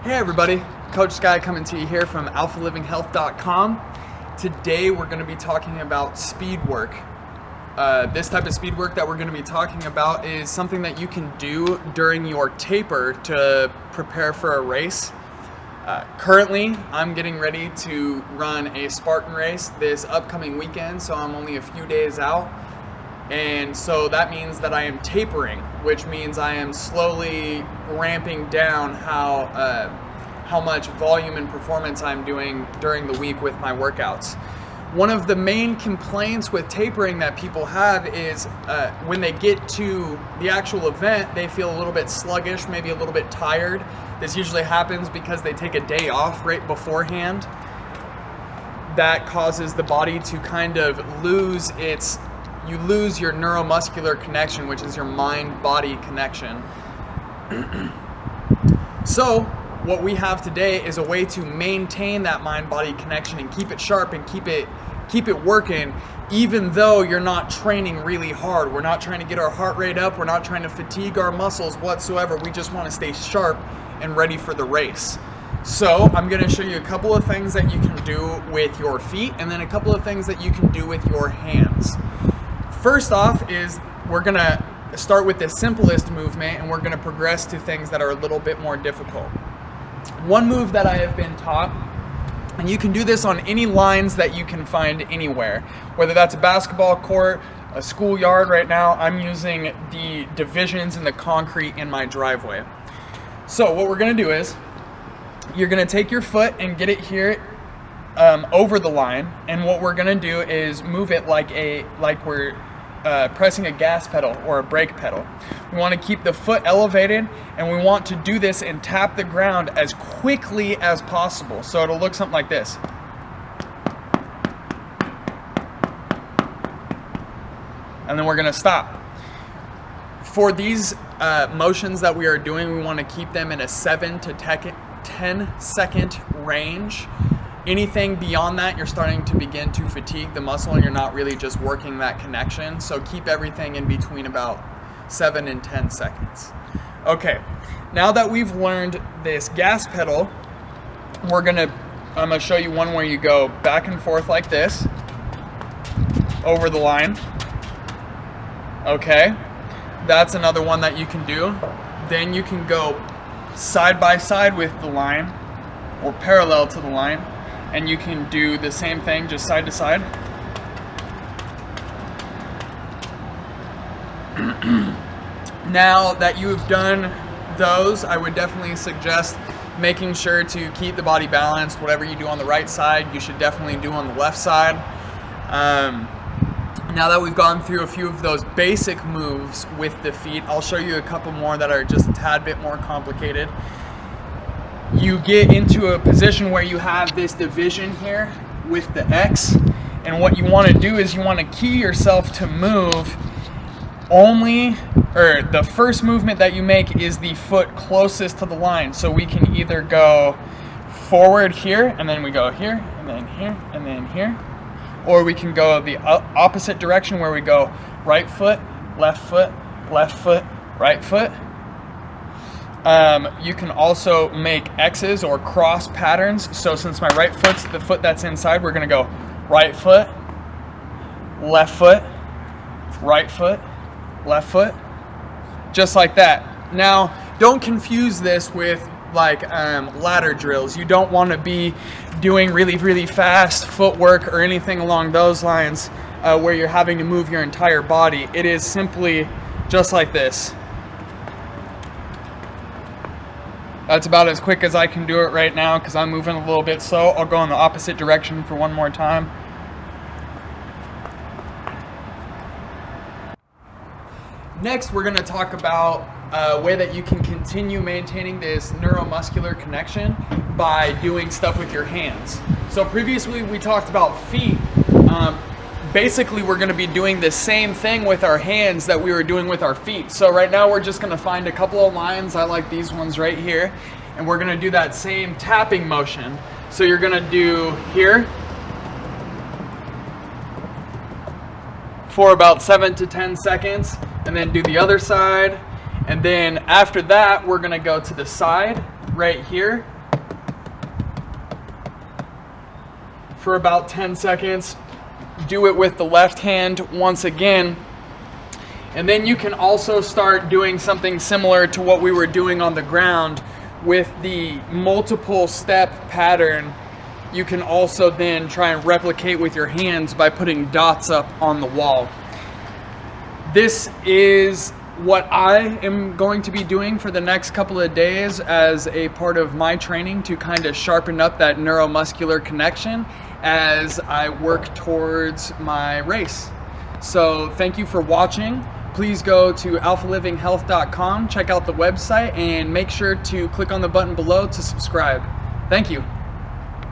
Hey everybody, Coach Sky coming to you here from alphalivinghealth.com. Today we're going to be talking about speed work. This type of speed work that we're going to be talking about is something that you can do during your taper to prepare for a race. Currently, I'm getting ready to run a Spartan race this upcoming weekend, so I'm only a few days out. And so that means that I am tapering, which means I am slowly ramping down how much volume and performance I'm doing during the week with my workouts. One of the main complaints with tapering that people have is when they get to the actual event, they feel a little bit sluggish, maybe a little bit tired. This usually happens because they take a day off right beforehand. That causes the body to kind of you lose your neuromuscular connection, which is your mind-body connection. So what we have today is a way to maintain that mind-body connection and keep it sharp and keep it working, even though you're not training really hard. We're not trying to get our heart rate up. We're not trying to fatigue our muscles whatsoever. We just want to stay sharp and ready for the race. So I'm going to show you a couple of things that you can do with your feet, and then a couple of things that you can do with your hands. First off is we're going to start with the simplest movement, and we're going to progress to things that are a little bit more difficult. One move that I have been taught, and you can do this on any lines that you can find anywhere, whether that's a basketball court, a schoolyard. Right now I'm using the divisions in the concrete in my driveway. So what we're going to do is you're going to take your foot and get it here over the line, and what we're going to do is move it like we're pressing a gas pedal or a brake pedal. We want to keep the foot elevated, and we want to do this and tap the ground as quickly as possible. So it'll look something like this. And then we're going to stop. For these motions that we are doing, we want to keep them in a 7 to 10 second range. Anything beyond that, you're starting to begin to fatigue the muscle and you're not really just working that connection. So keep everything in between about 7 and 10 seconds. Okay, now that we've learned this gas pedal, I'm gonna show you one where you go back and forth like this, over the line. Okay, that's another one that you can do. Then you can go side by side with the line, or parallel to the line, and you can do the same thing, just side to side. Now that you've done those, I would definitely suggest making sure to keep the body balanced. Whatever you do on the right side, you should definitely do on the left side. Now that we've gone through a few of those basic moves with the feet, I'll show you a couple more that are just a tad bit more complicated. You get into a position where you have this division here with the X, and what you want to do is you want to key yourself to move the first movement that you make is the foot closest to the line. So we can either go forward here, and then we go here, and then here, and then here, or we can go the opposite direction where we go right foot, right foot. You can also make X's or cross patterns. So since my right foot's the foot that's inside, we're going to go right foot, left foot, right foot, left foot, just like that. Now, don't confuse this with like ladder drills. You don't want to be doing really, really fast footwork or anything along those lines where you're having to move your entire body. It is simply just like this. That's about as quick as I can do it right now because I'm moving a little bit slow. I'll go in the opposite direction for one more time. Next, we're going to talk about a way that you can continue maintaining this neuromuscular connection by doing stuff with your hands. So previously we talked about feet. Basically, we're going to be doing the same thing with our hands that we were doing with our feet. So right now we're just going to find a couple of lines. I like these ones right here. And we're going to do that same tapping motion. So you're going to do here for about 7 to 10 seconds, and then do the other side. And then after that, we're going to go to the side right here for about 10 seconds. Do it with the left hand once again. And then you can also start doing something similar to what we were doing on the ground with the multiple step pattern. You can also then try and replicate with your hands by putting dots up on the wall. This is what I am going to be doing for the next couple of days as a part of my training to kind of sharpen up that neuromuscular connection as I work towards my race. So thank you for watching. Please go to alphalivinghealth.com, check out the website, and make sure to click on the button below to subscribe. Thank you.